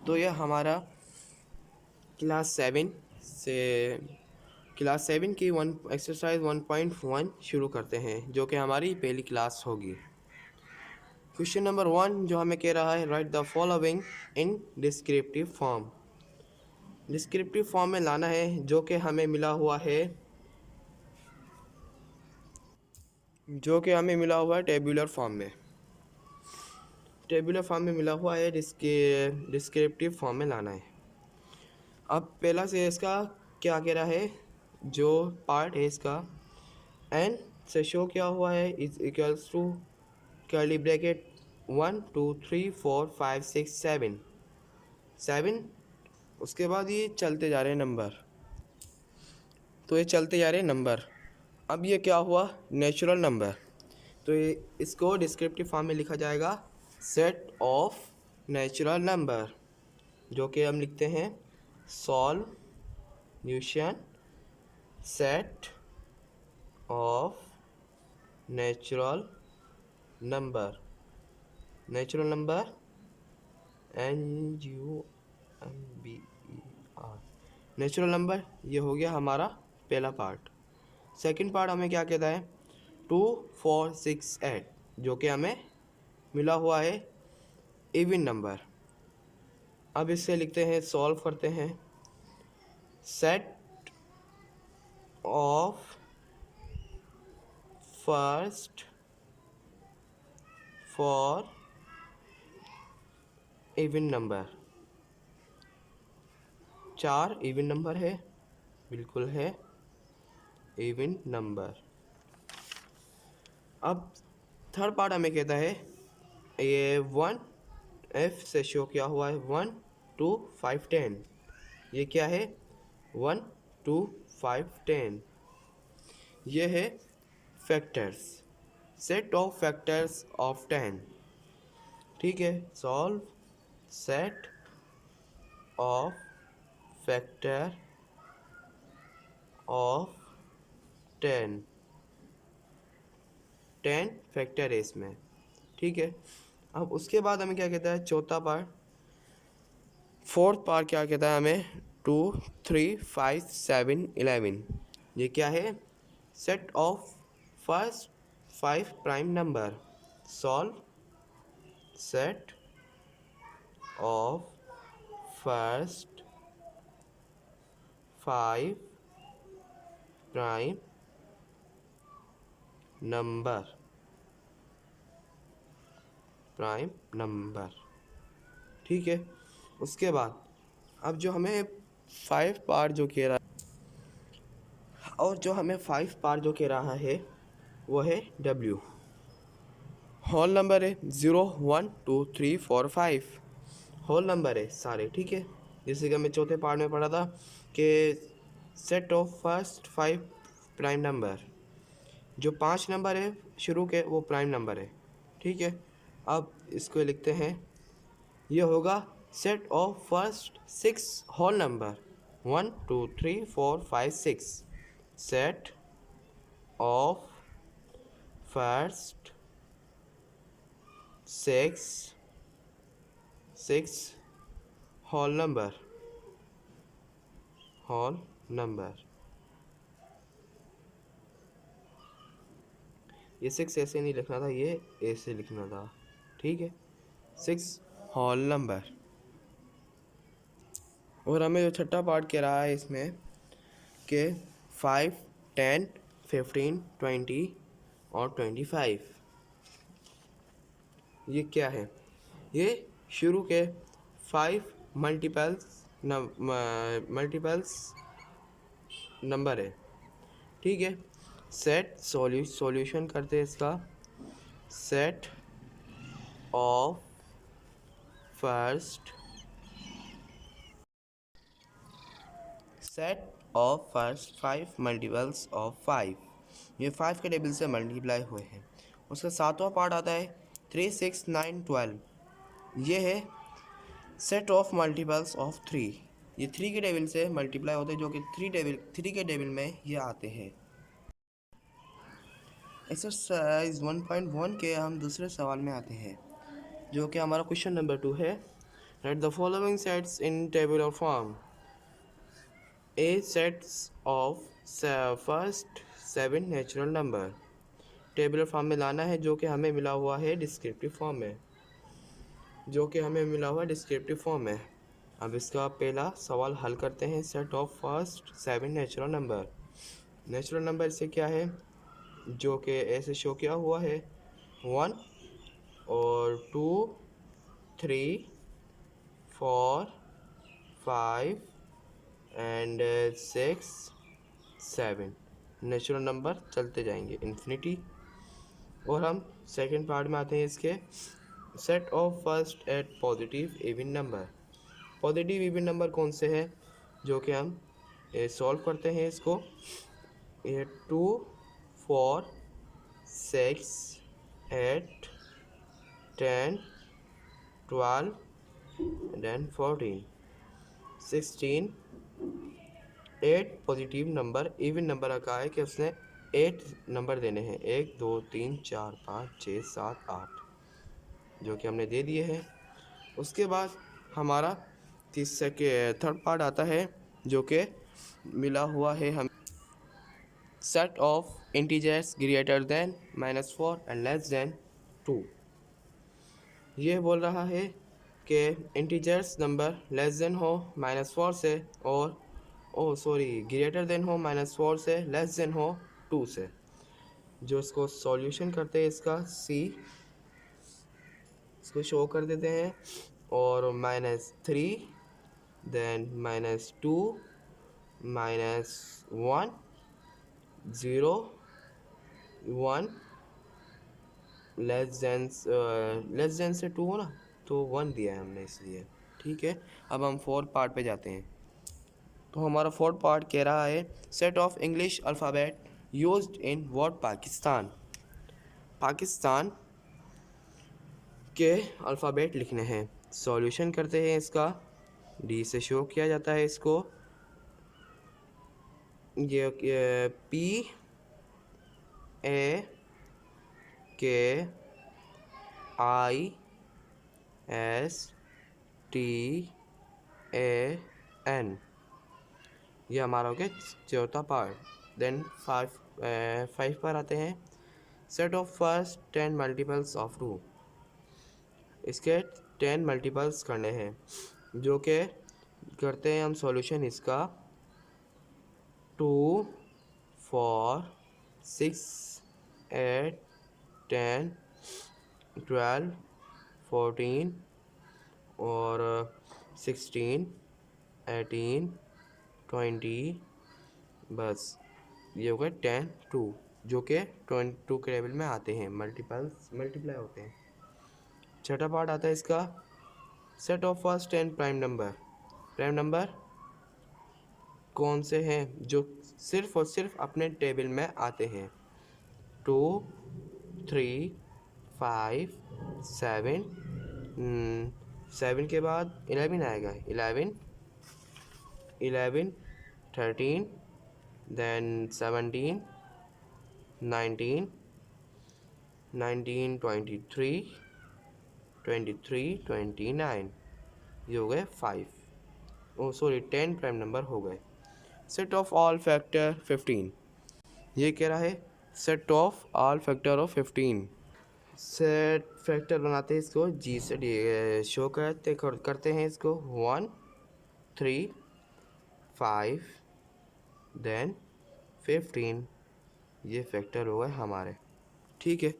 तो यह हमारा क्लास 7 से क्लास 7 की एक्सरसाइज 1.1 शुरू करते हैं, जो कि हमारी पहली क्लास होगी। क्वेश्चन नंबर 1 जो हमें कह रहा है, right the following in descriptive form. Descriptive form में लाना है, जो कि हमें मिला हुआ है टेबुलर फॉर्म में। टेबुलर फॉर्म में मिला हुआ है, डिस्क्रिप्टिव फॉर्म में लाना है। अब पहला से इसका क्या कह रहा है, जो पार्ट है इसका एन से शो किया हुआ है is equals to curly bracket 1 2 3 4 5 6 7। उसके बाद ये चलते जा रहे हैं नंबर, तो ये चलते जा रहे हैं नंबर। अब ये क्या हुआ, नेचुरल नंबर। तो ये इसको डिस्क्रिप्टिव फॉर्म में लिखा जाएगा सेट ऑफ नेचुरल नंबर, जो कि हम लिखते हैं solution set of natural number. Natural number NUMBER। Natural number ये हो गया हमारा पहला पार्ट। सेकंड पार्ट हमें क्या कहता है, 2 4 6 8, जो कि हमें मिला हुआ है इवन नंबर। अब इससे लिखते हैं, सॉल्व करते हैं, set of first for even number. 4 even number है, बिल्कुल है इवन नंबर। अब थर्ड पार्ट हमें कहता है, ये 1 F से शो किया हुआ है 1 2 5 10। ये क्या है, 1 2 5 10। ये है factors, set of factors of 10। ठीक है, solve set of factor of 10। 10 factor है इसमें। ठीक है, अब उसके बाद हमें क्या कहता है, चौथा पार्ट, फोर्थ पार्ट क्या कहता है हमें, 2 3 5 7 11। ये क्या है, set of first 5 prime number. Solve set of first 5 prime number. ठीक है, उसके बाद अब जो हमें 5 पार्ट जो कह रहा है, और जो हमें 5 पार्ट जो कह रहा है वो है W। होल नंबर है 0 1 2 3 4 5, होल नंबर है सारे। ठीक है, जैसे कि हमें चौथे पार्ट में पढ़ा था कि set of first 5 prime number, जो 5 नंबर है शुरू के वो प्राइम नंबर है। ठीक है, अब इसको लिखते हैं, ये होगा set of first 6 whole number 1 2 3 4 5 6। Set of first 6 whole number. ये 6 ऐसे नहीं लिखना था, ये ऐसे लिखना था। ठीक है, 6 होल नंबर। और हमें जो छठा पार्ट कह रहा है इसमें कि 5 10 15 20 और 25। ये क्या है, ये शुरू के 5 मल्टीपल्स नंबर है। ठीक है, सेट सॉल्यूशन करते हैं इसका, set of first 5 multiples of 5। ये 5 के टेबल से मल्टीप्लाई हुए हैं। उसका सातवां पार्ट आता है 3 6 9 12। ये है सेट ऑफ मल्टीपल्स ऑफ 3। ये 3 के टेबल से मल्टीप्लाई होते हैं, जो कि 3 के टेबल में ये आते हैं। एक्सरसाइज 1.1 के हम दूसरे सवाल में आते हैं, जो कि हमारा क्वेश्चन नंबर 2 है। Write the following sets in tabular form. A sets of first 7 natural number tabular form में लाना है, जो कि हमें मिला हुआ है डिस्क्रिप्टिव फॉर्म में। अब इसका पहला सवाल हल करते हैं। Set of first 7 natural number से क्या है, जो कि ऐसे शो किया हुआ है 1 और 2 3 4 5 एंड 6 7 नेचुरल नंबर चलते जाएंगे इन्फिनिटी। और हम सेकंड पार्ट में आते हैं इसके। Set of first eight positive even number कौन से हैं, जो कि हम सॉल्व करते हैं इसको। ये 2 4 6 8 10 12 then 14 16 8 positive number even number का है कि उसने 8 नंबर देने हैं, 1 2 3 4 5 6 7 8, जो कि हमने दे दिए हैं। उसके बाद हमारा थर्ड पार्ट आता है, जो कि मिला हुआ है हम set of integers greater than -4 and less than 2। ये बोल रहा है कि इंटीजर्स नंबर लेस देन हो -4 से और ग्रेटर देन हो -4 से, लेस देन हो 2 से। जो इसको सॉल्यूशन करते हैं इसको शो कर देते हैं, और -3 देन -2 -1 0 1 लेस देन से 2 हो ना, तो 1 दिया है हमने इसलिए। ठीक है, अब हम फोर्थ पार्ट पे जाते हैं। तो हमारा फोर्थ पार्ट कह रहा है set of English alphabet used in word Pakistan के अल्फ़ाबेट लिखने हैं। सॉल्यूशन करते हैं इसका। डी से शो किया जाता है इसको। ये P A K I S T A N, ये हमारा हो गया चौथा पार्ट। देन 5 पर आते हैं। Set of first 10 multiples of 2, इसके 10 मल्टीपल्स करने हैं, जो कि करते हैं हम सॉल्यूशन इसका। 2 4 6 8 10 12 14 और 16 18 20, बस ये हो गए 10 2, जो कि 22 के लेवल में आते हैं, मल्टीप्लाई होते हैं। छठा पार्ट आता है इसका। Set of first 10 prime number कौन से हैं, जो सिर्फ और सिर्फ अपने टेबल में आते हैं। 2 3 5 7 7 के बाद 11 आएगा। 11 13 then 17 19 23 29, ये हो गए 10 प्राइम नंबर हो गए। सेट ऑफ ऑल फैक्टर 15, ये कह रहा है set of all factor of 15। Set factor बनाते हैं इसको, जी से शो करते हैं इसको। 1 3 5 देन 15, ये फैक्टर हो गए हमारे। ठीक है,